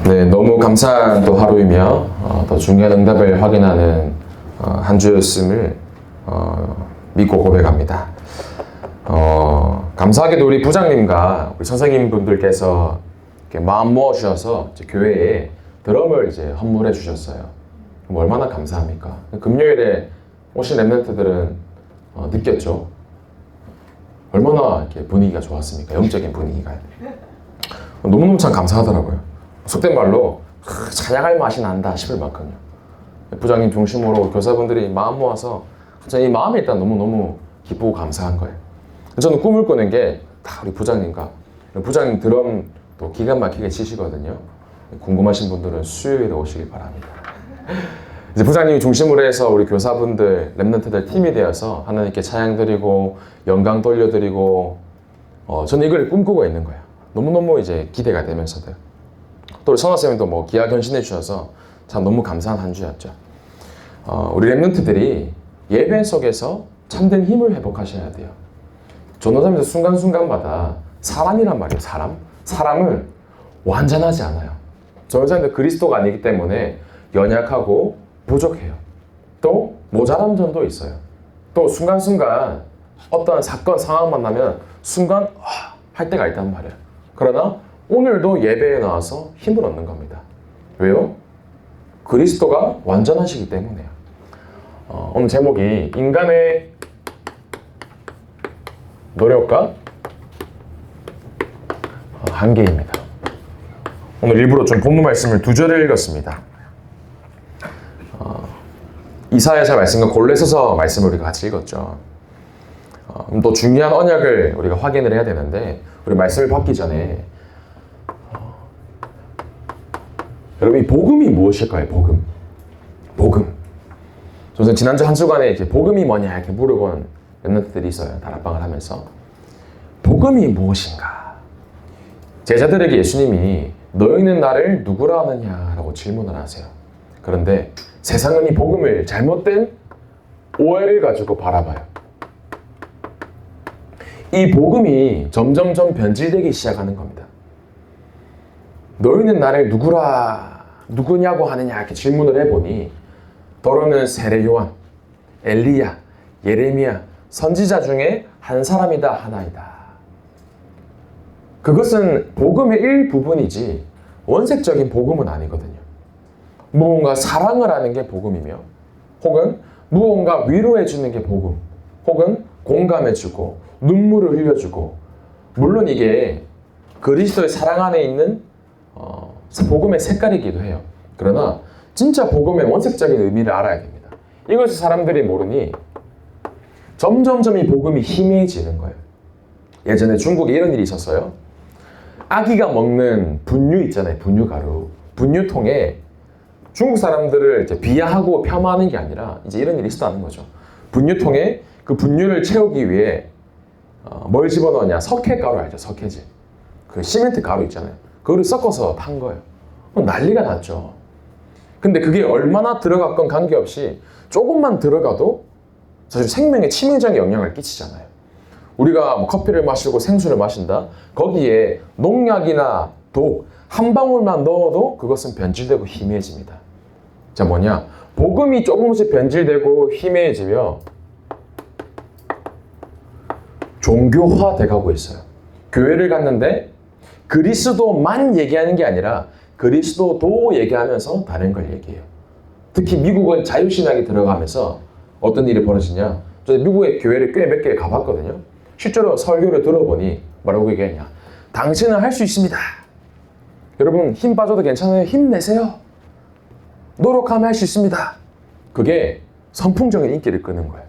네, 너무 감사한 또 하루이며 더 중요한 응답을 확인하는 한 주였음을 믿고 고백합니다. 감사하게도 우리 부장님과 우리 선생님 분들께서 마음 모아 주셔서 교회에 드럼을 이제 헌물해 주셨어요. 그럼 얼마나 감사합니까? 금요일에 오신 랩런트들은 느꼈죠. 얼마나 이렇게 분위기가 좋았습니까? 영적인 분위기가. 너무너무 참 감사하더라고요. 속된 말로 찬양할 맛이 난다 싶을 만큼요. 부장님 중심으로 교사분들이 마음 모아서 이 마음이 일단 너무너무 기쁘고 감사한 거예요. 저는 꿈을 꾸는 게 다 우리 부장님과 부장님 드럼도 기가 막히게 치시거든요. 궁금하신 분들은 수요일에 오시길 바랍니다. 이제 부장님이 중심으로 해서 우리 교사분들, 랩런트들 팀이 되어서 하나님께 찬양 드리고 영광 돌려드리고 저는 이걸 꿈꾸고 있는 거예요. 너무너무 이제 기대가 되면서도요. 또 우리 선화쌤도 뭐 기하견신해 주셔서 참 너무 감사한 한 주였죠. 우리 랩런트들이 예배 속에서 참된 힘을 회복하셔야 돼요. 전도자면서 순간순간마다 사람이란 말이에요. 사람은 완전하지 않아요. 전도자님도 그리스도가 아니기 때문에 연약하고 부족해요. 또 모자란 점도 있어요. 또 순간순간 어떤 사건 상황 만나면 순간 할 때가 있단 말이에요. 그러나 오늘도 예배에 나와서 힘을 얻는 겁니다. 왜요? 그리스도가 완전하시기 때문에요. 오늘 제목이 인간의 노력과 한계입니다. 오늘 일부러 좀 본문 말씀을 두 절을 읽었습니다. 이사야서 말씀과 골로새서 말씀을 우리가 같이 읽었죠. 또 중요한 언약을 우리가 확인을 해야 되는데 우리 말씀을 받기 전에 여러분 이 복음이 무엇일까요? 복음. 저는 지난주 한 주간에 이제 복음이 뭐냐 이렇게 물어본 랩런트들이 있어요. 다락방을 하면서 복음이 무엇인가? 제자들에게 예수님이 너희는 나를 누구라 하느냐라고 질문을 하세요. 그런데 세상은 이 복음을 잘못된 오해를 가지고 바라봐요. 이 복음이 점점점 변질되기 시작하는 겁니다. 너희는 나를 누구냐고 하느냐 이렇게 질문을 해보니 더러는 세례 요한, 엘리야, 예레미야, 선지자 중에 한 사람이다 하나이다. 그것은 복음의 일부분이지 원색적인 복음은 아니거든요. 무언가 사랑을 하는 게 복음이며 혹은 무언가 위로해주는 게 복음 혹은 공감해주고 눈물을 흘려주고 물론 이게 그리스도의 사랑 안에 있는 복음의 색깔이기도 해요. 그러나 진짜 복음의 원색적인 의미를 알아야 됩니다. 이것을 사람들이 모르니 점점점 이 복음이 희미해지는 거예요. 예전에 중국에 이런 일이 있었어요. 아기가 먹는 분유 있잖아요. 분유가루. 분유통에 중국 사람들을 이제 비하하고 폄하하는 게 아니라 이제 이런 일이 있었다는 거죠. 분유통에 그 분유를 채우기 위해 뭘 집어넣냐? 석회가루 알죠? 석회질. 그 시멘트 가루 있잖아요. 그거를 섞어서 판 거예요. 난리가 났죠. 근데 그게 얼마나 들어갔건 관계없이 조금만 들어가도 사실 생명에 치명적인 영향을 끼치잖아요. 우리가 뭐 커피를 마시고 생수를 마신다. 거기에 농약이나 독 한 방울만 넣어도 그것은 변질되고 희미해집니다. 자, 뭐냐? 복음이 조금씩 변질되고 희미해지며 종교화 돼가고 있어요. 교회를 갔는데 그리스도만 얘기하는 게 아니라 그리스도도 얘기하면서 다른 걸 얘기해요. 특히 미국은 자유신학이 들어가면서 어떤 일이 벌어지냐? 저 미국의 교회를 꽤 몇 개 가봤거든요. 실제로 설교를 들어보니 뭐라고 얘기하냐? 당신은 할 수 있습니다. 여러분 힘 빠져도 괜찮아요. 힘내세요. 노력하면 할 수 있습니다. 그게 선풍적인 인기를 끄는 거예요.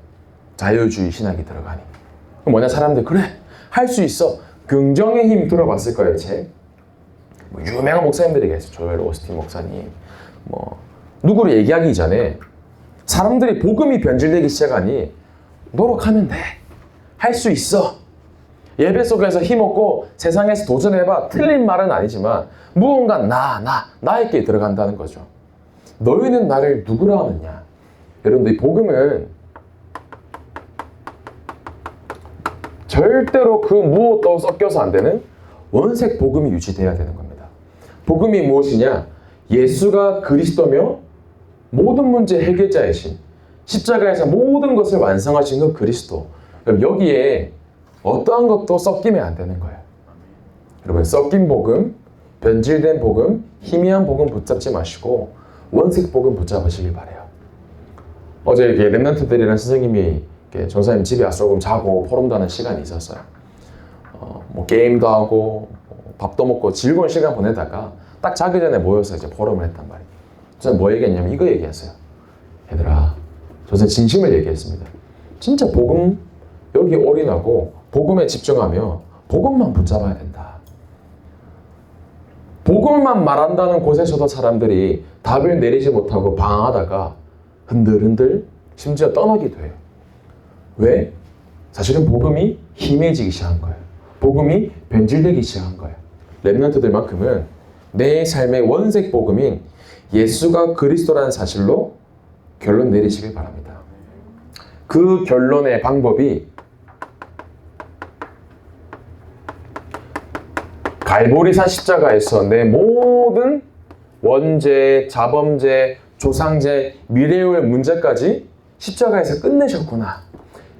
자유주의 신학이 들어가니. 뭐냐? 사람들 그래 할 수 있어. 긍정의 힘 들어봤을 거예요. 책. 뭐 유명한 목사님들이 계세요. 조엘 오스틴 목사님. 뭐 누구를 얘기하기 전에 사람들이 복음이 변질되기 시작하니 노력하면 돼. 할 수 있어. 예배 속에서 힘없고 세상에서 도전해봐. 틀린 말은 아니지만 무언가 나에게 들어간다는 거죠. 너희는 나를 누구라 하느냐? 여러분들 이 복음은 절대로 그 무엇도 섞여서 안 되는 원색 복음이 유지돼야 되는 겁니다. 복음이 무엇이냐? 예수가 그리스도며 모든 문제 해결자이신, 십자가에서 모든 것을 완성하신 그 그리스도. 그럼 여기에 어떠한 것도 섞이면 안 되는 거예요. 여러분, 섞인 복음, 변질된 복음, 희미한 복음 붙잡지 마시고 원색 복음 붙잡으시길 바래요. 어제 렘넌트들이랑 선생님이 전사님 집에 와서 조금 자고 포럼도 하는 시간이 있었어요. 뭐 게임도 하고 밥도 먹고 즐거운 시간 보내다가 딱 자기 전에 모여서 이제 포럼을 했단 말이에요. 저는 뭐 얘기했냐면 이거 얘기했어요. 얘들아, 저는 진심을 얘기했습니다. 진짜 복음 여기 올인하고 복음에 집중하며 복음만 붙잡아야 된다. 복음만 말한다는 곳에서도 사람들이 답을 내리지 못하고 방황하다가 흔들흔들 심지어 떠나기도 해요. 왜? 사실은 복음이 희미해지기 시작한 거예요. 복음이 변질되기 시작한 거예요. 렘넌트들만큼은 내 삶의 원색 복음인 예수가 그리스도라는 사실로 결론 내리시길 바랍니다. 그 결론의 방법이 갈보리산 십자가에서 내 모든 원죄, 자범죄, 조상죄, 미래의 문제까지 십자가에서 끝내셨구나.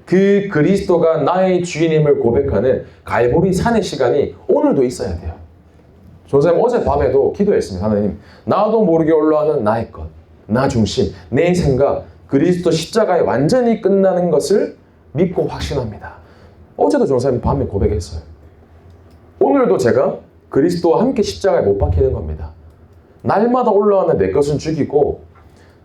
그 그리스도가 나의 주인임을 고백하는 갈보리산의 시간이 오늘도 있어야 돼요. 선생님 어젯밤에도 기도했습니다. 하나님, 나도 모르게 올라가는 나의 것, 나 중심, 내 생각, 그리스도 십자가에 완전히 끝나는 것을 믿고 확신합니다. 어제도 전사님 밤에 고백했어요. 오늘도 제가 그리스도와 함께 십자가에 못 박히는 겁니다. 날마다 올라가는 내 것은 죽이고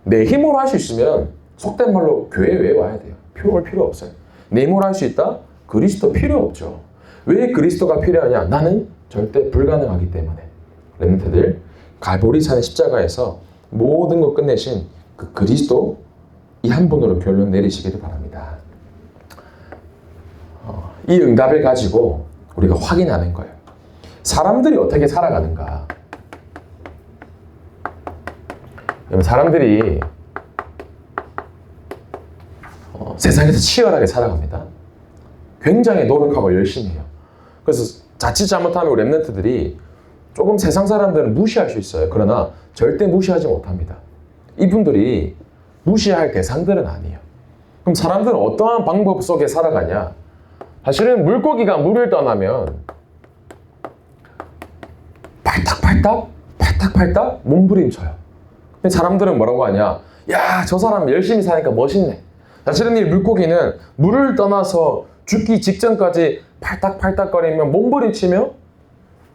내 힘으로 할 수 있으면 속된 말로 교회 왜 와야 돼요? 올 필요 없어요. 내 힘으로 할 수 있다? 그리스도 필요 없죠. 왜 그리스도가 필요하냐? 나는 절대 불가능하기 때문에. 렘넌트들, 갈보리산의 십자가에서 모든 것 끝내신 그 그리스도 이 한 분으로 결론 내리시기를 바랍니다. 이 응답을 가지고 우리가 확인하는 거예요. 사람들이 어떻게 살아가는가? 사람들이 세상에서 치열하게 살아갑니다. 굉장히 노력하고 열심히 해요. 그래서 자칫 잘못하면 우리 렘넌트들이 조금 세상 사람들은 무시할 수 있어요. 그러나 절대 무시하지 못합니다. 이분들이 무시할 대상들은 아니에요. 그럼 사람들은 어떠한 방법 속에 살아가냐? 사실은 물고기가 물을 떠나면 팔딱팔딱 몸부림쳐요. 근데 사람들은 뭐라고 하냐? 야, 저 사람 열심히 사니까 멋있네. 사실은 이 물고기는 물을 떠나서 죽기 직전까지 팔딱팔딱거리며 몸부림치며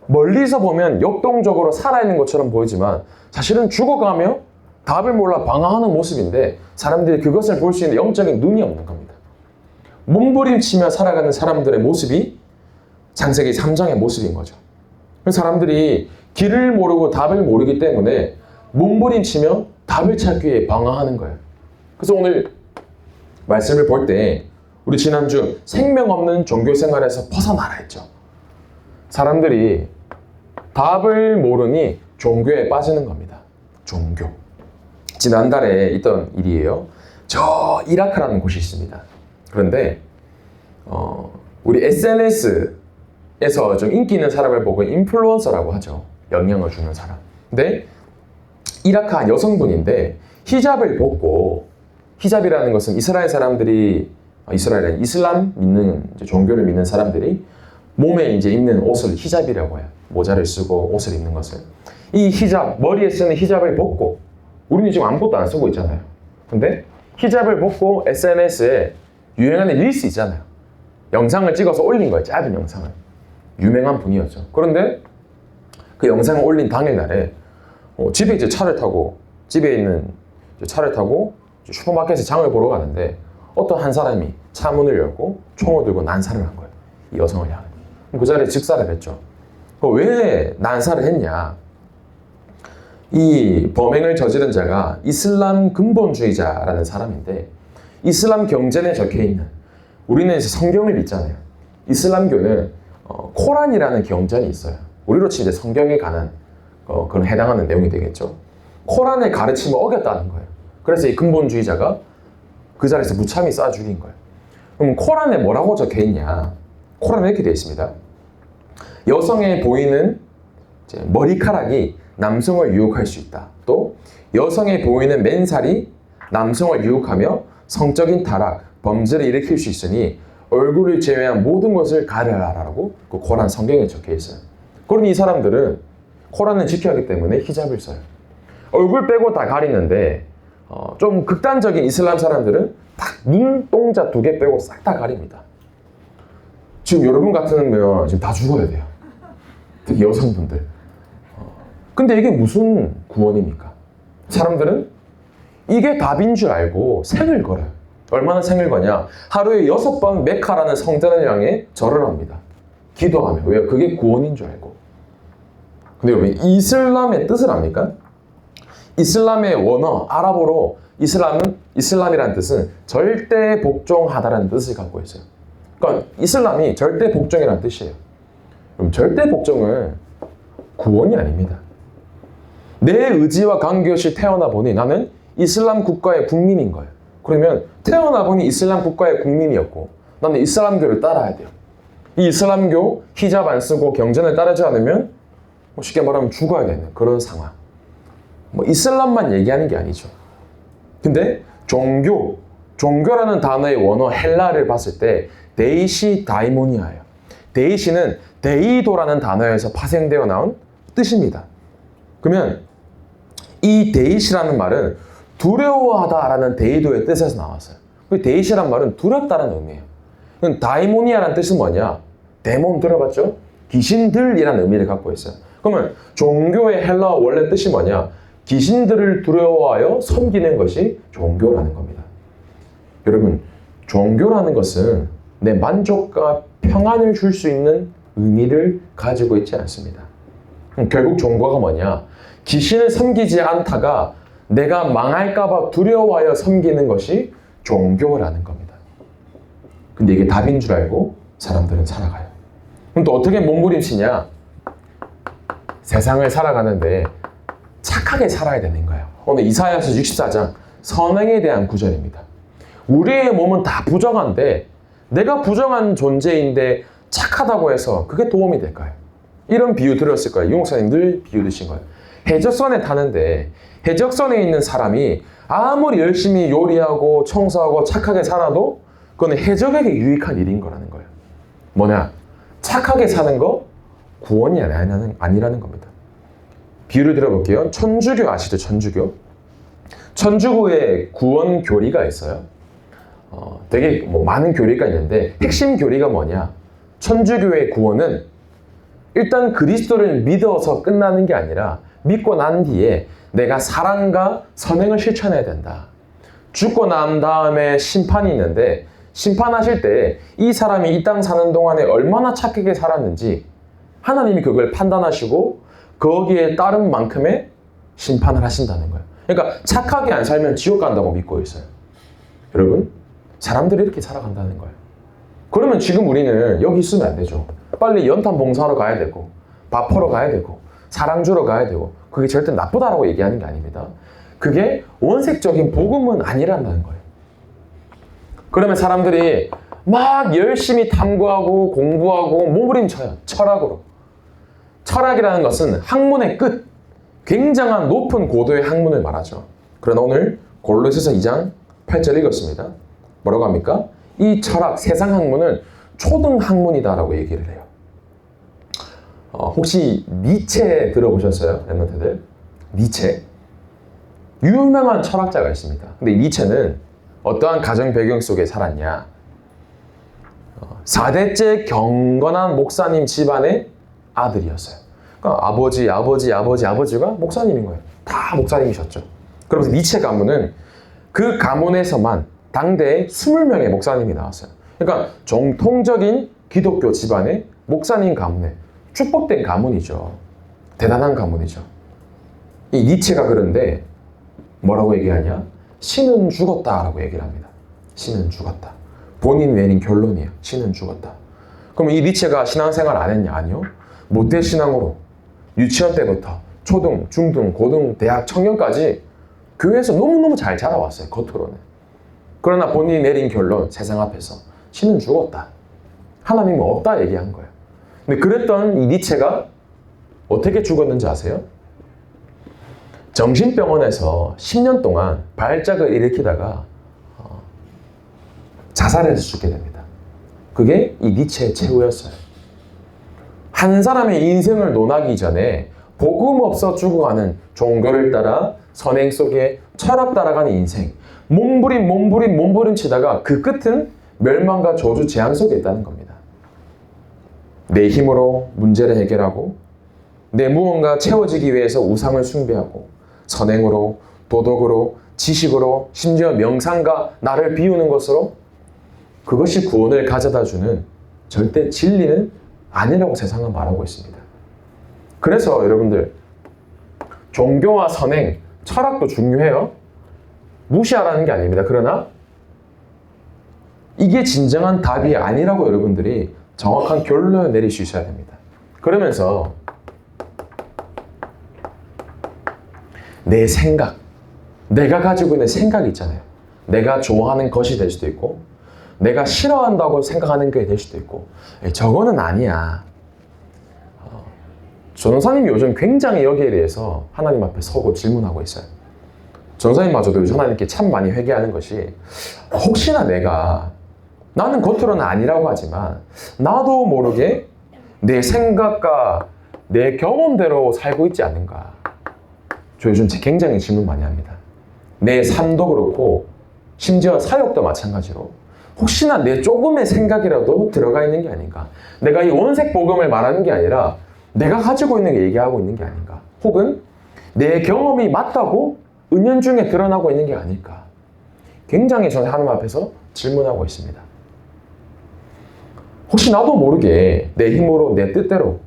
멀리서 보면 역동적으로 살아있는 것처럼 보이지만 사실은 죽어가며 답을 몰라 방황하는 모습인데 사람들이 그것을 볼 수 있는 영적인 눈이 없는 겁니다. 몸부림치며 살아가는 사람들의 모습이 창세기 3장의 모습인 거죠. 사람들이 길을 모르고 답을 모르기 때문에 몸부림치며 답을 찾기 위해 방황하는 거예요. 그래서 오늘 말씀을 볼 때 우리 지난주 생명 없는 종교 생활에서 벗어나라 했죠. 사람들이 답을 모르니 종교에 빠지는 겁니다. 종교. 지난달에 있던 일이에요. 저 이라크라는 곳이 있습니다. 그런데 우리 SNS에서 좀 인기 있는 사람을 보고 인플루언서라고 하죠. 영향을 주는 사람. 근데 이라크 한 여성분인데 히잡을 벗고, 히잡이라는 것은 이스라엘 사람들이 이슬람 믿는 종교를 믿는 사람들이 몸에 이제 입는 옷을 히잡이라고 해요. 모자를 쓰고 옷을 입는 것을. 이 히잡, 머리에 쓰는 히잡을 벗고, 우리는 지금 아무것도 안 쓰고 있잖아요. 근데 히잡을 벗고 SNS에 유행하는 릴스 있잖아요. 영상을 찍어서 올린 거예요. 짧은 영상을. 유명한 분이었죠. 그런데 그 영상을 올린 당일날에 집에 이제 집에 있는 차를 타고 슈퍼마켓에 장을 보러 가는데 어떤 한 사람이 차 문을 열고 총을 들고 난사를 한 거예요. 이 여성을 향해. 그 자리에 즉사를 했죠. 왜 난사를 했냐? 이 범행을 저지른 자가 이슬람 근본주의자라는 사람인데, 이슬람 경전에 적혀있는, 우리는 이제 성경을 믿잖아요. 이슬람교는 코란이라는 경전이 있어요. 우리로 치면 이제 성경에 관한 그런 해당하는 내용이 되겠죠. 코란의 가르침을 어겼다는 거예요. 그래서 이 근본주의자가 그 자리에서 무참히 쏴 죽인 거예요. 그럼 코란에 뭐라고 적혀있냐? 코란에 이렇게 되어 있습니다. 여성의 보이는 이제 머리카락이 남성을 유혹할 수 있다. 또 여성의 보이는 맨살이 남성을 유혹하며 성적인 타락, 범죄를 일으킬 수 있으니 얼굴을 제외한 모든 것을 가려라라고 그 코란 성경에 적혀 있어요. 그러니 이 사람들은 코란을 지켜야 하기 때문에 히잡을 써요. 얼굴 빼고 다 가리는데 좀 극단적인 이슬람 사람들은 딱 눈동자 2개 빼고 싹 다 가립니다. 지금 여러분 같으면 지금 다 죽어야 돼요. 특히 여성분들. 근데 이게 무슨 구원입니까? 사람들은 이게 답인 줄 알고 생을 걸어요. 얼마나 생을 거냐? 하루에 6번 메카라는 성전을 향해 절을 합니다. 기도하며. 왜요? 그게 구원인 줄 알고. 근데 여러분, 이슬람의 뜻을 압니까? 이슬람의 원어, 아랍어로 이슬람이라는 뜻은 절대 복종하다라는 뜻을 갖고 있어요. 그러니까 이슬람이 절대 복종이라는 뜻이에요. 그럼 절대 복종은 구원이 아닙니다. 내 의지와 관계없이 태어나 보니 나는 이슬람 국가의 국민인 거예요. 그러면 태어나 보니 이슬람 국가의 국민이었고 나는 이슬람교를 따라야 돼요. 이 이슬람교 히잡 안 쓰고 경전을 따르지 않으면 쉽게 말하면 죽어야 되는 그런 상황. 이슬람만 얘기하는 게 아니죠. 근데 종교라는 단어의 원어 헬라를 봤을 때 데이시 다이모니아예요. 데이시는 데이도라는 단어에서 파생되어 나온 뜻입니다. 그러면 이 데이시라는 말은 두려워하다라는 데이도의 뜻에서 나왔어요. 그 데이시라는 말은 두렵다라는 의미예요. 그럼 다이모니아라는 뜻은 뭐냐? 데몬 들어봤죠? 귀신들이라는 의미를 갖고 있어요. 그러면 종교의 헬라어 원래 뜻이 뭐냐? 귀신들을 두려워하여 섬기는 것이 종교라는 겁니다. 여러분, 종교라는 것은 내 만족과 평안을 줄 수 있는 의미를 가지고 있지 않습니다. 결국 종교가 뭐냐? 귀신을 섬기지 않다가 내가 망할까봐 두려워하여 섬기는 것이 종교라는 겁니다. 근데 이게 답인 줄 알고 사람들은 살아가요. 그럼 또 어떻게 몸부림치냐? 세상을 살아가는데 착하게 살아야 되는 거예요. 오늘 이사야서 64장 선행에 대한 구절입니다. 우리의 몸은 다 부정한데 내가 부정한 존재인데 착하다고 해서 그게 도움이 될까요? 이런 비유 들었을 거예요. 유 목사님 늘 비유 드신 거예요. 해적선에 타는데 해적선에 있는 사람이 아무리 열심히 요리하고 청소하고 착하게 살아도 그건 해적에게 유익한 일인 거라는 거예요. 뭐냐? 착하게 사는 거 구원이 아니라는 겁니다. 비유를 들어볼게요. 천주교 아시죠? 천주교. 천주교에 구원 교리가 있어요. 되게 많은 교리가 있는데 핵심 교리가 뭐냐? 천주교의 구원은 일단 그리스도를 믿어서 끝나는 게 아니라 믿고 난 뒤에 내가 사랑과 선행을 실천해야 된다. 죽고 난 다음에 심판이 있는데 심판하실 때 이 사람이 이 땅 사는 동안에 얼마나 착하게 살았는지 하나님이 그걸 판단하시고 거기에 따른 만큼의 심판을 하신다는 거예요. 그러니까 착하게 안 살면 지옥 간다고 믿고 있어요. 여러분, 사람들이 이렇게 살아간다는 거예요. 그러면 지금 우리는 여기 있으면 안 되죠. 빨리 연탄 봉사하러 가야 되고 밥하러 가야 되고 사랑 주러 가야 되고 그게 절대 나쁘다라고 얘기하는 게 아닙니다. 그게 원색적인 복음은 아니란다는 거예요. 그러면 사람들이 막 열심히 탐구하고 공부하고 몸부림쳐요. 철학으로. 철학이라는 것은 학문의 끝, 굉장한 높은 고도의 학문을 말하죠. 그러나 오늘 골로새서 2장 8절 읽었습니다. 뭐라고 합니까? 이 철학, 세상 학문은 초등 학문이다라고 얘기를 해요. 혹시 니체 들어보셨어요? 랩런트들? 니체? 유명한 철학자가 있습니다. 근데 니체는 어떠한 가정 배경 속에 살았냐? 4대째 경건한 목사님 집안의 아들이었어요. 그러니까 아버지가 목사님인 거예요. 다 목사님이셨죠. 그러면서 니체 가문은 그 가문에서만 당대에 20명의 목사님이 나왔어요. 그러니까 정통적인 기독교 집안의 목사님 가문에 축복된 가문이죠. 대단한 가문이죠. 이 니체가 그런데 뭐라고 얘기하냐? 신은 죽었다라고 얘기를 합니다. 신은 죽었다. 본인 내린 결론이에요. 신은 죽었다. 그럼 이 니체가 신앙생활 안 했냐? 아니요. 모태신앙으로 유치원 때부터 초등, 중등, 고등, 대학, 청년까지 교회에서 너무너무 잘 자라왔어요. 겉으로는. 그러나 본인이 내린 결론, 세상 앞에서 신은 죽었다. 하나님은 없다 얘기한 거예요. 근데 그랬던 이 니체가 어떻게 죽었는지 아세요? 정신병원에서 10년 동안 발작을 일으키다가 자살해서 죽게 됩니다. 그게 이 니체의 최후였어요. 한 사람의 인생을 논하기 전에 복음 없어 죽어가는 종교를 따라 선행 속에 철학 따라가는 인생, 몸부림치다가 그 끝은 멸망과 저주 재앙 속에 있다는 겁니다. 내 힘으로 문제를 해결하고 내 무언가 채워지기 위해서 우상을 숭배하고 선행으로, 도덕으로, 지식으로, 심지어 명상과 나를 비우는 것으로 그것이 구원을 가져다주는 절대 진리는 아니라고 세상은 말하고 있습니다. 그래서 여러분들 종교와 선행, 철학도 중요해요. 무시하라는 게 아닙니다. 그러나 이게 진정한 답이 아니라고 여러분들이 정확한 결론을 내릴 수 있어야 됩니다. 그러면서 내 생각, 내가 가지고 있는 생각이 있잖아요. 내가 좋아하는 것이 될 수도 있고 내가 싫어한다고 생각하는 게 될 수도 있고 저거는 아니야. 전도사님이 요즘 굉장히 여기에 대해서 하나님 앞에 서고 질문하고 있어요. 전도사님마저도 요즘 하나님께 참 많이 회개하는 것이 혹시나 나는 겉으로는 아니라고 하지만 나도 모르게 내 생각과 내 경험대로 살고 있지 않는가. 저 요즘 굉장히 질문 많이 합니다. 내 삶도 그렇고 심지어 사역도 마찬가지로 혹시나 내 조금의 생각이라도 들어가 있는 게 아닌가. 내가 이 원색 복음을 말하는 게 아니라 내가 가지고 있는 게 얘기하고 있는 게 아닌가. 혹은 내 경험이 맞다고 은연중에 드러나고 있는 게 아닐까. 굉장히 저는 하나님 앞에서 질문하고 있습니다. 혹시 나도 모르게 내 힘으로 내 뜻대로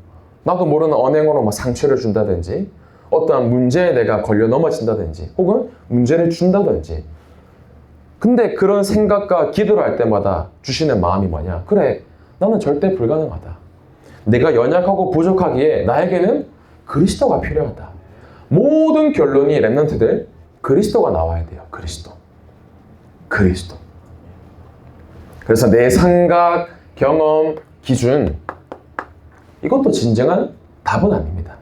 나도 모르는 언행으로 막 상처를 준다든지 어떠한 문제에 내가 걸려 넘어진다든지 혹은 문제를 준다든지 근데 그런 생각과 기도를 할 때마다 주시는 마음이 뭐냐? 그래, 나는 절대 불가능하다. 내가 연약하고 부족하기에 나에게는 그리스도가 필요하다. 모든 결론이 랩런트들 그리스도가 나와야 돼요. 그리스도. 그래서 내 생각, 경험, 기준 이것도 진정한 답은 아닙니다.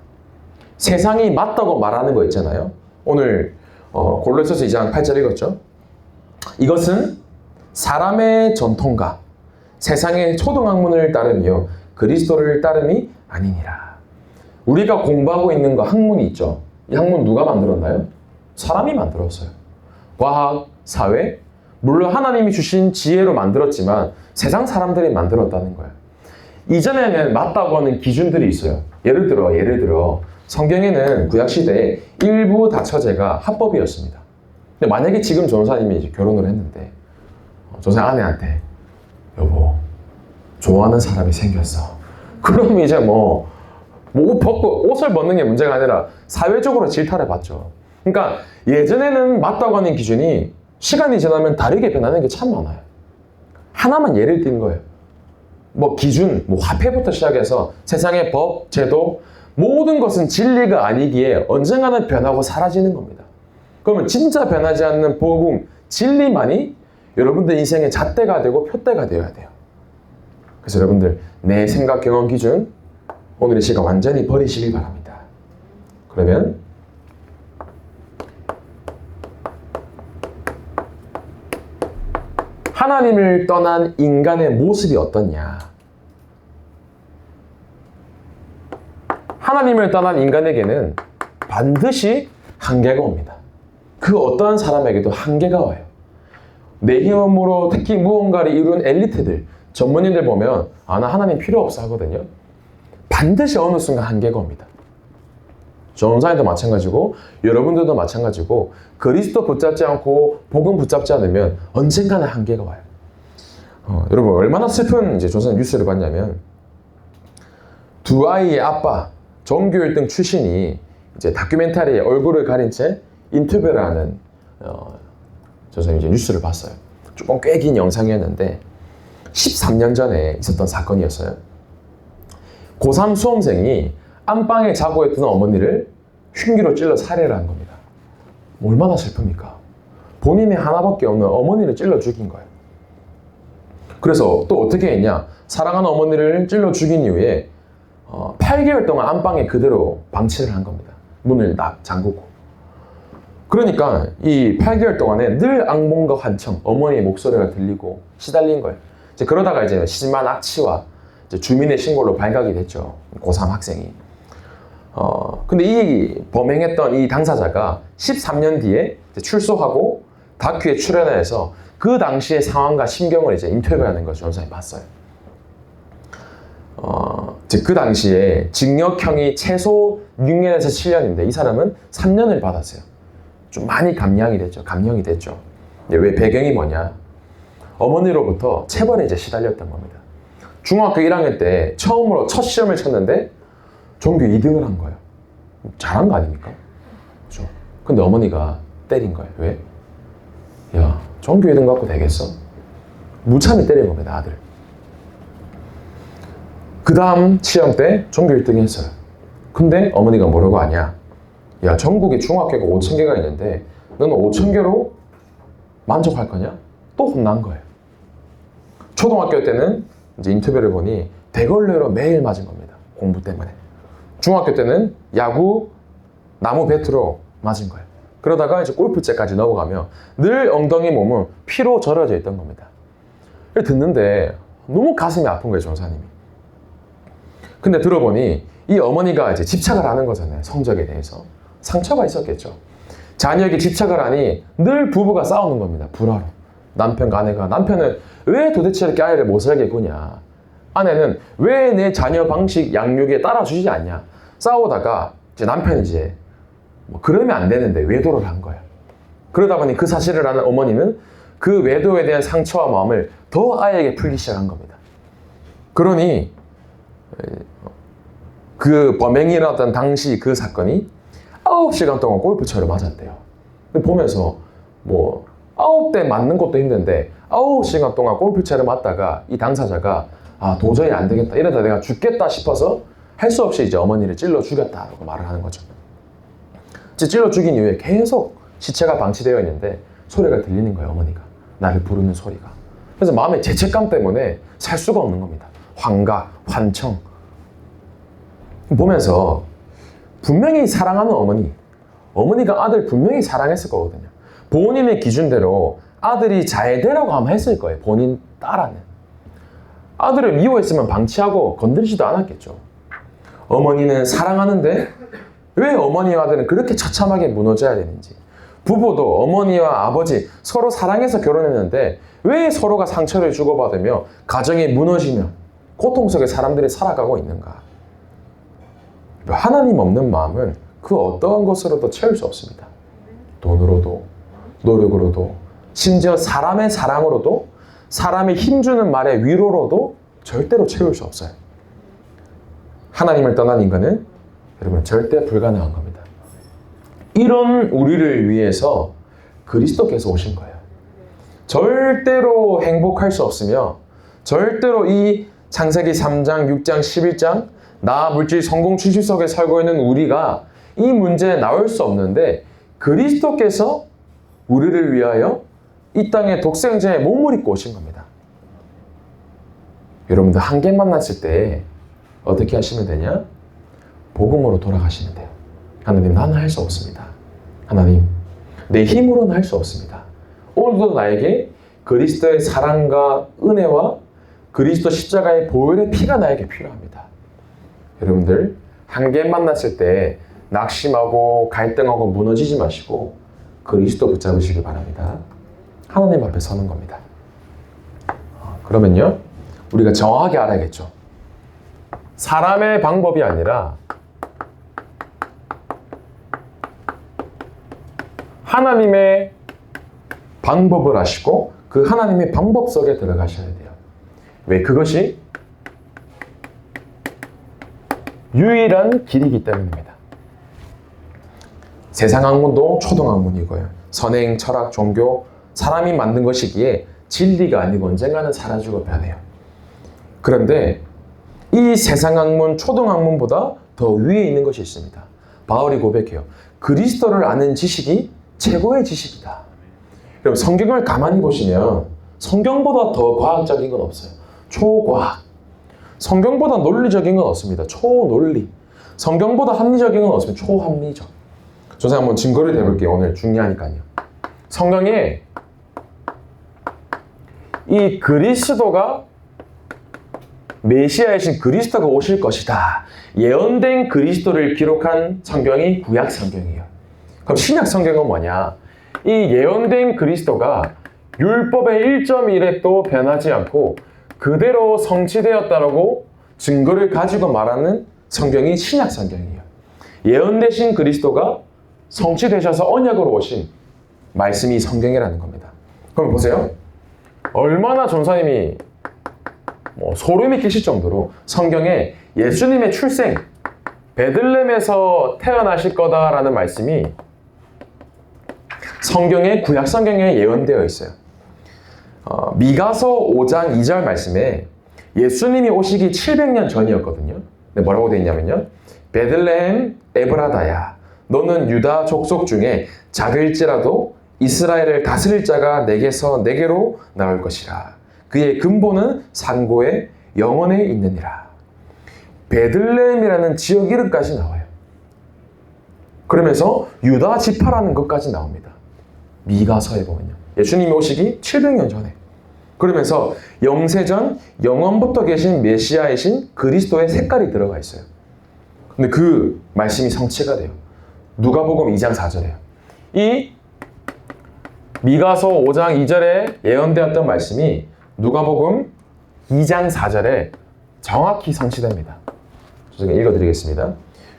세상이 맞다고 말하는 거 있잖아요. 오늘 골로새서 2장 8절 읽었죠? 이것은 사람의 전통과 세상의 초등학문을 따르며 그리스도를 따름이 아니니라. 우리가 공부하고 있는 거 학문이 있죠. 이 학문 누가 만들었나요? 사람이 만들었어요. 과학, 사회, 물론 하나님이 주신 지혜로 만들었지만 세상 사람들이 만들었다는 거예요. 이전에는 맞다고 하는 기준들이 있어요. 예를 들어 성경에는 구약시대에 일부 다처제가 합법이었습니다. 근데 만약에 지금 전도사님이 이제 결혼을 했는데 전도사 아내한테 여보 좋아하는 사람이 생겼어. 그럼 이제 옷을 벗는 게 문제가 아니라 사회적으로 질타를 받죠. 그러니까 예전에는 맞다고 하는 기준이 시간이 지나면 다르게 변하는 게 참 많아요. 하나만 예를 든 거예요. 기준, 화폐부터 시작해서 세상의 법, 제도 모든 것은 진리가 아니기에 언젠가는 변하고 사라지는 겁니다. 그러면 진짜 변하지 않는 복음, 진리만이 여러분들 인생의 잣대가 되고 표대가 되어야 돼요. 그래서 여러분들 내 생각, 경험, 기준 오늘 이 시간 완전히 버리시길 바랍니다. 그러면 하나님을 떠난 인간의 모습이 어떻냐? 하나님을 떠난 인간에게는 반드시 한계가 옵니다. 그 어떠한 사람에게도 한계가 와요. 내 힘으로 특히 무언가를 이룬 엘리트들, 전문인들 보면 나 하나님 필요 없어 하거든요. 반드시 어느 순간 한계가 옵니다. 전사님도 마찬가지고 여러분들도 마찬가지고 그리스도 붙잡지 않고 복음 붙잡지 않으면 언젠가는 한계가 와요. 여러분 얼마나 슬픈 조선 뉴스를 봤냐면 두 아이의 아빠 전교 1등 출신이 이제 다큐멘터리에 얼굴을 가린 채 인터뷰를 하는 저는 이제 뉴스를 봤어요. 조금 꽤 긴 영상이었는데 13년 전에 있었던 사건이었어요. 고3 수험생이 안방에 자고 있던 어머니를 흉기로 찔러 살해를 한 겁니다. 얼마나 슬픕니까? 본인이 하나밖에 없는 어머니를 찔러 죽인 거예요. 그래서 또 어떻게 했냐? 사랑하는 어머니를 찔러 죽인 이후에 8개월 동안 안방에 그대로 방치를 한 겁니다. 문을 잠그고. 그러니까 이 8개월 동안에 늘 악몽과 환청, 어머니의 목소리가 들리고 시달린 거예요. 이제 그러다가 이제 심한 악취와 이제 주민의 신고로 발각이 됐죠. 고3 학생이. 근데 이 범행했던 이 당사자가 13년 뒤에 출소하고 다큐에 출연해서 그 당시의 상황과 심경을 이제 인터뷰하는 것을 전사에 봤어요. 그 당시에 징역형이 최소 6년에서 7년인데 이 사람은 3년을 받았어요. 좀 많이 감형이 됐죠. 왜 배경이 뭐냐? 어머니로부터 체벌에 이제 시달렸던 겁니다. 중학교 1학년 때 처음으로 첫 시험을 쳤는데 전교 2등을 한 거예요. 잘한 거 아닙니까? 그렇죠? 근데 어머니가 때린 거예요. 왜? 야, 전교 2등 갖고 되겠어? 무참히 때린 겁니다, 아들. 그 다음 시험 때 전교 1등 했어요. 근데 어머니가 뭐라고 하냐? 야, 전국에 중학교가 5,000개가 있는데 너는 5,000개로 만족할 거냐? 또 혼난 거예요. 초등학교 때는 이제 인터뷰를 보니 대걸레로 매일 맞은 겁니다. 공부 때문에. 중학교 때는 야구 나무 배트로 맞은 거예요. 그러다가 이제 골프채까지 넘어가며 늘 엉덩이 몸은 피로 절여져 있던 겁니다. 듣는데 너무 가슴이 아픈 거예요, 전사님이. 근데 들어보니 이 어머니가 이제 집착을 하는 거잖아요, 성적에 대해서. 상처가 있었겠죠. 자녀에게 집착을 하니 늘 부부가 싸우는 겁니다. 불화로. 남편과 아내가, 남편은 왜 도대체 이렇게 아이를 못 살게 구냐? 아내는 왜 내 자녀 방식 양육에 따라주지 않냐? 싸우다가 이제 남편이 이제 그러면 안 되는데 외도를 한 거예요. 그러다 보니 그 사실을 아는 어머니는 그 외도에 대한 상처와 마음을 더 아이에게 풀기 시작한 겁니다. 그러니 그 범행이 일어났던 당시 그 사건이 9시간 동안 골프채로 맞았대요. 보면서 9대 맞는 것도 힘든데 9시간 동안 골프채를 맞다가 이 당사자가 도저히 안 되겠다, 이러다 내가 죽겠다 싶어서 할 수 없이 이제 어머니를 찔러 죽였다라고 말을 하는 거죠. 찔러 죽인 이후에 계속 시체가 방치되어 있는데 소리가 들리는 거예요, 어머니가. 나를 부르는 소리가. 그래서 마음의 죄책감 때문에 살 수가 없는 겁니다. 환각, 환청. 보면서 분명히 사랑하는 어머니가 아들 분명히 사랑했을 거거든요. 본인의 기준대로 아들이 잘 되라고 하면 했을 거예요, 본인 딸아는. 아들을 미워했으면 방치하고 건드리지도 않았겠죠. 어머니는 사랑하는데 왜 어머니와 아들은 그렇게 처참하게 무너져야 되는지. 부부도 어머니와 아버지 서로 사랑해서 결혼했는데 왜 서로가 상처를 주고받으며 가정이 무너지며 고통 속에 사람들이 살아가고 있는가. 하나님 없는 마음은 그 어떠한 것으로도 채울 수 없습니다. 돈으로도, 노력으로도, 심지어 사람의 사랑으로도, 사람이 힘주는 말의 위로로도 절대로 채울 수 없어요. 하나님을 떠난 인간은 여러분 절대 불가능한 겁니다. 이런 우리를 위해서 그리스도께서 오신 거예요. 절대로 행복할 수 없으며 절대로 이 창세기 3장, 6장, 11장 나 물질 성공 추실 속에 살고 있는 우리가 이 문제에 나올 수 없는데 그리스도께서 우리를 위하여 이 땅에 독생자의 몸을 입고 오신 겁니다. 여러분들 한계 만났을 때 어떻게 하시면 되냐? 복음으로 돌아가시면 돼요. 하나님, 나는 할 수 없습니다. 하나님, 내 힘으로는 할 수 없습니다. 오늘도 나에게 그리스도의 사랑과 은혜와 그리스도 십자가의 보혈의 피가 나에게 필요합니다. 여러분들 한계 만났을 때 낙심하고 갈등하고 무너지지 마시고 그리스도 붙잡으시기 바랍니다. 하나님 앞에 서는 겁니다. 그러면요, 우리가 정확하게 알아야겠죠. 사람의 방법이 아니라 하나님의 방법을 아시고 그 하나님의 방법 속에 들어가셔야 돼요. 왜? 그것이 유일한 길이기 때문입니다. 세상 학문도 초등학문이고요. 선행, 철학, 종교, 사람이 만든 것이기에 진리가 아니고 언젠가는 사라지고 변해요. 그런데 이 세상 학문, 초등학문보다 더 위에 있는 것이 있습니다. 바울이 고백해요. 그리스도를 아는 지식이 최고의 지식이다. 여러분, 성경을 가만히 보시면 성경보다 더 과학적인 건 없어요. 초과학. 성경보다 논리적인 건 없습니다. 초논리. 성경보다 합리적인 건 없습니다. 초합리적. 선생님 한번 증거를 대볼게요. 오늘 중요하니까요. 성경에 이 그리스도가 메시아이신 그리스도가 오실 것이다. 예언된 그리스도를 기록한 성경이 구약 성경이에요. 그럼 신약 성경은 뭐냐? 이 예언된 그리스도가 율법의 1.1획도 변하지 않고 그대로 성취되었다라고 증거를 가지고 말하는 성경이 신약 성경이에요. 예언되신 그리스도가 성취되셔서 언약으로 오신 말씀이 성경이라는 겁니다. 그럼 보세요. 얼마나 전사님이 소름이 끼칠 정도로 성경에 예수님의 출생, 베들레헴에서 태어나실 거다라는 말씀이 성경의 구약 성경에 예언되어 있어요. 미가서 5장 2절 말씀에 예수님이 오시기 700년 전이었거든요. 근데 뭐라고 되어 있냐면요. 베들레헴 에브라다야, 너는 유다 족속 중에 작을지라도 이스라엘을 다스릴 자가 내게로 나올 것이라. 그의 근본은 산고의 영원에 있느니라. 베들레헴이라는 지역 이름까지 나와요. 그러면서 유다 지파라는 것까지 나옵니다. 미가서에 보면요. 예수님이 오시기 700년 전에. 그러면서 영세전 영원부터 계신 메시아이신 그리스도의 색깔이 들어가 있어요. 근데 그 말씀이 성취가 돼요. 누가복음 2장 4절에요. 이 미가서 5장 2절에 예언되었던 말씀이 누가복음 2장 4절에 정확히 성취됩니다. 제가 읽어드리겠습니다.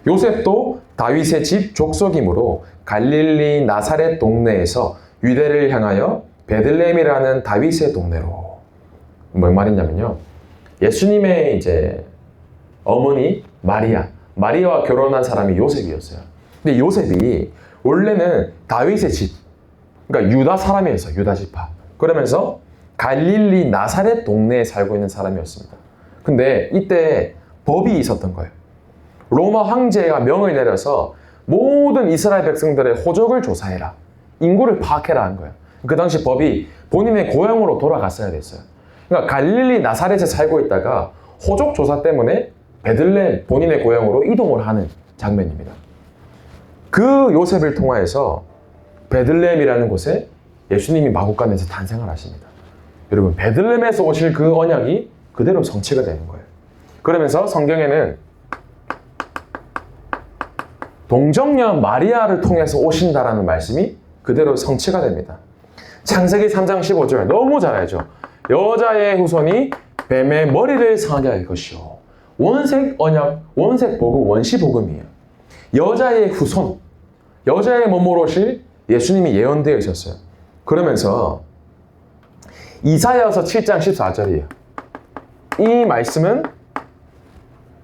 요셉도 다윗의 집 족속이므로 갈릴리 나사렛 동네에서 유대를 향하여 베들레헴이라는 다윗의 동네로. 뭔 말이냐면요. 예수님의 이제 어머니 마리아와 결혼한 사람이 요셉이었어요. 근데 요셉이 원래는 다윗의 집, 그러니까 유다 사람이었어요. 유다 지파. 그러면서 갈릴리 나사렛 동네에 살고 있는 사람이었습니다. 근데 이때 법이 있었던 거예요. 로마 황제가 명을 내려서 모든 이스라엘 백성들의 호적을 조사해라. 인구를 파악해라 한 거예요. 그 당시 법이 본인의 고향으로 돌아갔어야 됐어요. 그러니까 갈릴리 나사렛에 살고 있다가 호적 조사 때문에 베들레헴 본인의 고향으로 이동을 하는 장면입니다. 그 요셉을 통하여서 베들레헴이라는 곳에 예수님이 마구간에서 탄생을 하십니다. 여러분, 베들레헴에서 오실 그 언약이 그대로 성취가 되는 거예요. 그러면서 성경에는 동정녀 마리아를 통해서 오신다라는 말씀이 그대로 성취가 됩니다. 창세기 3장 15절 너무 잘 알죠? 여자의 후손이 뱀의 머리를 상하게 할 것이요. 원색 언약, 원색 복음, 원시 복음이에요. 여자의 후손, 여자의 몸으로 오실 예수님이 예언되어 있었어요. 그러면서 이사야서 7장 14절이에요. 이 말씀은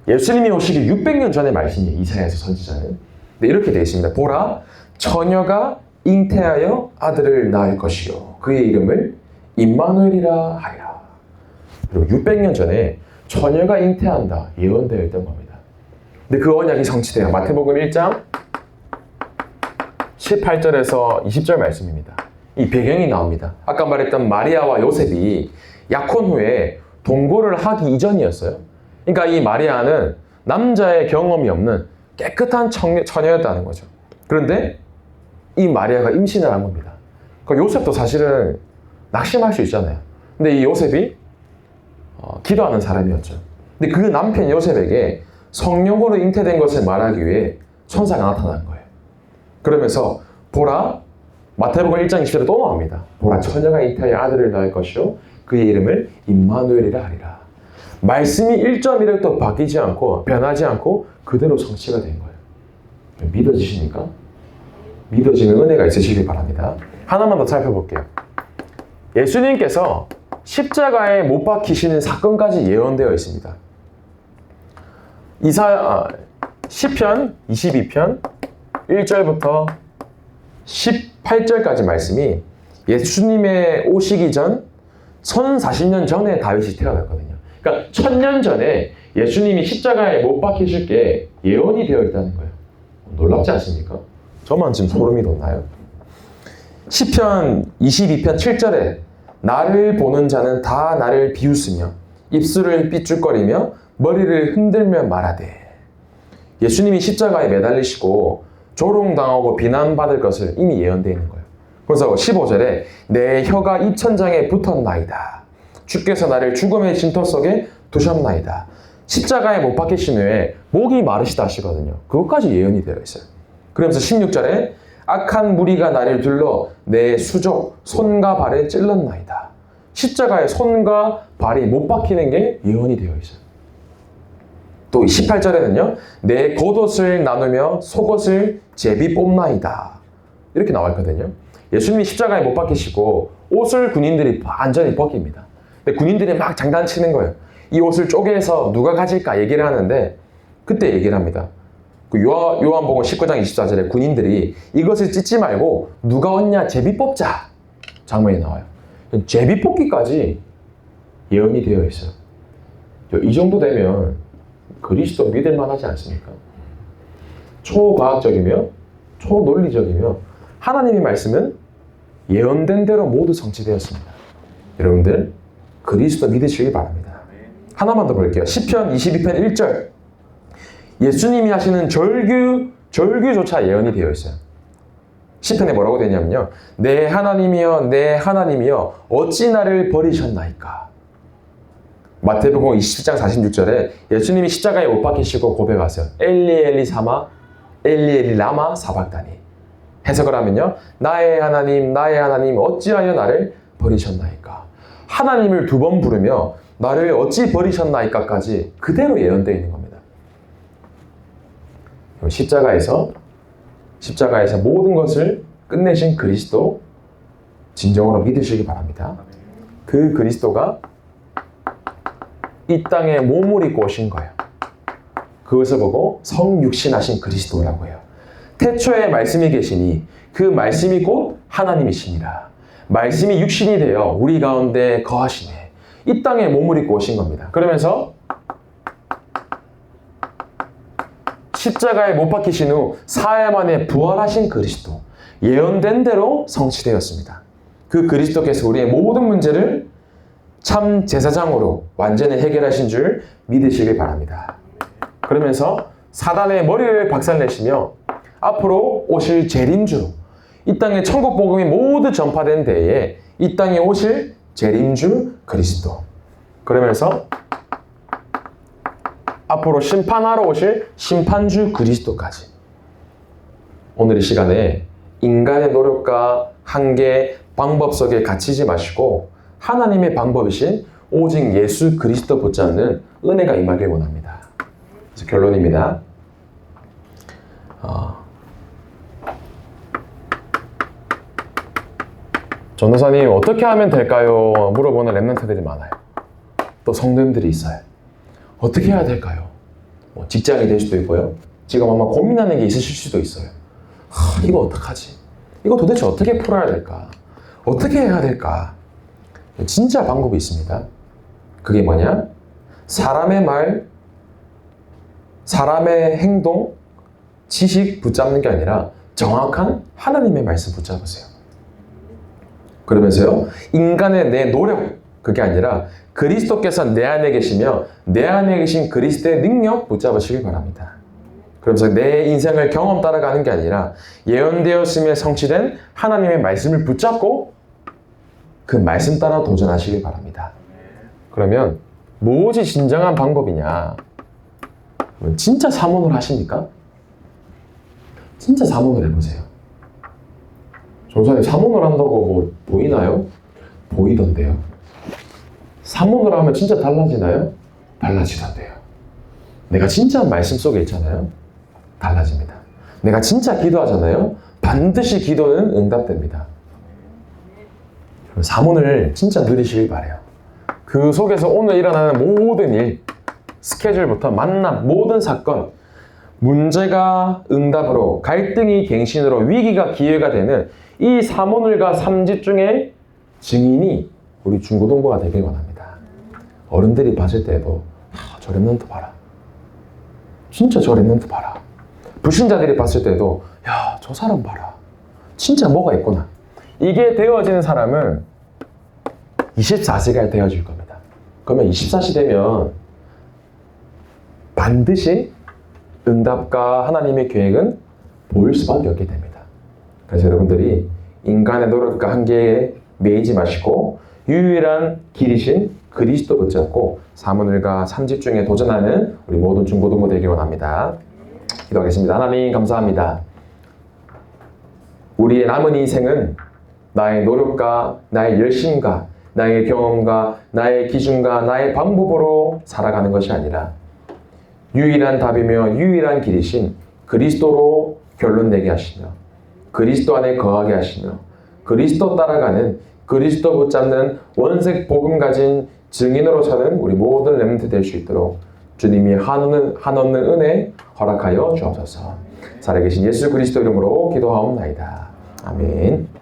예수님이 오시기 600년 전의 말씀이에요. 이사야서 선지자는. 네, 이렇게 되어 있습니다. 보라, 처녀가 잉태하여 아들을 낳을 것이요. 그의 이름을 임마누엘이라 하리라. 그리고 600년 전에 처녀가 잉태한다 예언되어 있던 겁니다. 근데 그 언약이 성취돼요. 마태복음 1장 18절에서 20절 말씀입니다. 이 배경이 나옵니다. 아까 말했던 마리아와 요셉이 약혼 후에 동거를 하기 이전이었어요. 그러니까 이 마리아는 남자의 경험이 없는 깨끗한 처녀였다는 거죠. 그런데 이 마리아가 임신을 한 겁니다. 그럼 요셉도 사실은 낙심할 수 있잖아요. 근데 이 요셉이 기도하는 사람이었죠. 근데 그 남편 요셉에게 성령으로 잉태된 것을 말하기 위해 천사가 나타난 거예요. 그러면서 보라, 마태복음 1장 20절에 또 나옵니다. 보라, 처녀가 잉태하여 아들을 낳을 것이요 그의 이름을 임마누엘이라 하리라. 말씀이 1.1획도 바뀌지 않고 변하지 않고 그대로 성취가 된 거예요. 믿어지십니까? 믿어지는 은혜가 있으시길 바랍니다. 하나만 더 살펴볼게요. 예수님께서 십자가에 못 박히시는 사건까지 예언되어 있습니다. 시편 22편 1절부터 18절까지 말씀이 예수님의 오시기 전 1040년 전에 다윗이 태어났거든요. 그러니까 1000년 전에 예수님이 십자가에 못 박히실 게 예언이 되어 있다는 거예요. 놀랍지 않습니까? 저만 지금 소름이 돋나요? 시편 22편 7절에 나를 보는 자는 다 나를 비웃으며 입술을 삐죽거리며 머리를 흔들며 말하되. 예수님이 십자가에 매달리시고 조롱당하고 비난받을 것을 이미 예언되어 있는 거예요. 그래서 15절에 내 혀가 입천장에 붙었나이다. 주께서 나를 죽음의 진토 속에 두셨나이다. 십자가에 못 박히신 후에 목이 마르시다 하시거든요. 그것까지 예언이 되어 있어요. 그러면서 16절에 악한 무리가 나를 둘러 내 수족 손과 발에 찔렀나이다. 십자가에 손과 발이 못 박히는 게 예언이 되어 있어요. 또 18절에는요. 내 겉옷을 나누며 속옷을 제비 뽑나이다. 이렇게 나와 있거든요. 예수님이 십자가에 못 박히시고 옷을 군인들이 완전히 벗깁니다. 근데 군인들이 막 장난치는 거예요. 이 옷을 쪼개서 누가 가질까 얘기를 하는데 그때 얘기를 합니다. 그 요한복음 19장 24절에 군인들이 이것을 찢지 말고 누가 얻냐 제비 뽑자 장면이 나와요. 제비 뽑기까지 예언이 되어 있어요. 이 정도 되면 그리스도 믿을 만하지 않습니까? 초과학적이며 초논리적이며 하나님의 말씀은 예언된 대로 모두 성취되었습니다. 여러분들 그리스도 믿으시기 바랍니다. 하나만 더 볼게요. 시편 22편 1절 예수님이 하시는 절규조차 예언이 되어 있어요. 시편에 뭐라고 되냐면요. 내 하나님이여 내 하나님이여 어찌 나를 버리셨나이까. 마태복음 27장 46절에 예수님이 십자가에 못 박히시고 고백하세요. 엘리 엘리 사마 엘리 엘리 라마 사박다니. 해석을 하면요. 나의 하나님 어찌하여 나를 버리셨나이까. 하나님을 두 번 부르며 나를 어찌 버리셨나이까까지 그대로 예언되어 있는 겁니다. 십자가에서 모든 것을 끝내신 그리스도 진정으로 믿으시기 바랍니다. 그 그리스도가 이 땅에 몸을 입고 오신 거예요. 그것을 보고 성육신하신 그리스도라고 해요. 태초에 말씀이 계시니 그 말씀이 곧 하나님이시니라. 말씀이 육신이 되어 우리 가운데 거하시네. 이 땅에 몸을 입고 오신 겁니다. 그러면서 십자가에 못 박히신 후 사흘 만에 부활하신 그리스도. 예언된 대로 성취되었습니다. 그 그리스도께서 우리의 모든 문제를 참 제사장으로 완전히 해결하신 줄 믿으시길 바랍니다. 그러면서 사단의 머리를 박살내시며 앞으로 오실 재림주로 이 땅에 천국 복음이 모두 전파된 때에 이 땅에 오실 재림주 그리스도. 그러면서 앞으로 심판하러 오실 심판주 그리스도까지. 오늘 이 시간에 인간의 노력과 한계, 방법 속에 갇히지 마시고 하나님의 방법이신 오직 예수 그리스도 붙잡는 은혜가 임하길 원합니다. 그래서 결론입니다. 전도사님 어떻게 하면 될까요? 물어보는 랩런트들이 많아요. 또 성도님들이 있어요. 어떻게 해야 될까요? 직장이 될 수도 있고요. 지금 아마 고민하는 게 있으실 수도 있어요. 이거 어떡하지? 이거 도대체 어떻게 풀어야 될까? 어떻게 해야 될까? 진짜 방법이 있습니다. 그게 뭐냐? 사람의 말, 사람의 행동, 지식 붙잡는 게 아니라 정확한 하나님의 말씀 붙잡으세요. 그러면서요, 인간의 내 노력, 그게 아니라 그리스도께서 내 안에 계시며 내 안에 계신 그리스도의 능력 붙잡으시길 바랍니다. 그러면서 내 인생을 경험 따라가는 게 아니라 예언되었음에 성취된 하나님의 말씀을 붙잡고 그 말씀 따라 도전하시길 바랍니다. 그러면 무엇이 진정한 방법이냐? 진짜 사모를 하십니까? 진짜 사모를 해보세요. 전사님 사모를 한다고 뭐 보이나요? 보이던데요. 사모를 하면 진짜 달라지나요? 달라지던데요. 내가 진짜 말씀 속에 있잖아요. 달라집니다. 내가 진짜 기도하잖아요. 반드시 기도는 응답됩니다. 사모를 진짜 누리시길 바래요. 그 속에서 오늘 일어나는 모든 일, 스케줄부터 만남, 모든 사건, 문제가 응답으로, 갈등이 갱신으로, 위기가 기회가 되는 이 사모늘과 삼집중의 증인이 우리 중고등부가 되길 원합니다. 어른들이 봤을 때도 저 랩런트 봐라. 진짜 저 랩런트 봐라. 불신자들이 봤을 때도 야, 저 사람 봐라. 진짜 뭐가 있구나. 이게 되어지는 사람은 24시가 되어질 겁니다. 그러면 24시 되면 반드시 응답과 하나님의 계획은 보일 수밖에 없게 됩니다. 그래서 여러분들이 인간의 노력과 한계에 매이지 마시고 유일한 길이신 그리스도 붙잡고 사문을과 삼집중에 도전하는 우리 모든 중고등부 되기 원합니다. 기도하겠습니다. 하나님 감사합니다. 우리의 남은 인생은 나의 노력과 나의 열심과 나의 경험과 나의 기준과 나의 방법으로 살아가는 것이 아니라 유일한 답이며 유일한 길이신 그리스도로 결론 내게 하시며 그리스도 안에 거하게 하시며 그리스도 따라가는 그리스도 붙잡는 원색 복음 가진 증인으로 사는 우리 모든 렘넌트 될 수 있도록 주님이 한없는 은혜 허락하여 주옵소서. 살아계신 예수 그리스도 이름으로 기도하옵나이다. 아멘.